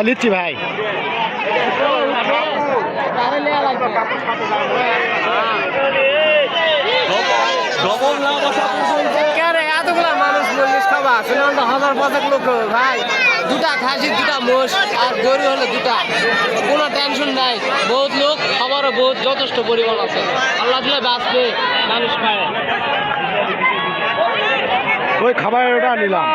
লিচ্ছি ভাই এতগুলা মানুষ মল্লিশ খাবা হাজার পাঁচেক লোক ভাই দুটা খাসি দুটা মোষ আর গরু হলো দুটা কোনো টেনশন নাই বহুত লোক খাবারও বহুত যথেষ্ট পরিমাণ আছে আল্লাহ দিলে বাঁচবে মানুষ খায় ওই খাবারের ওটা নিলাম।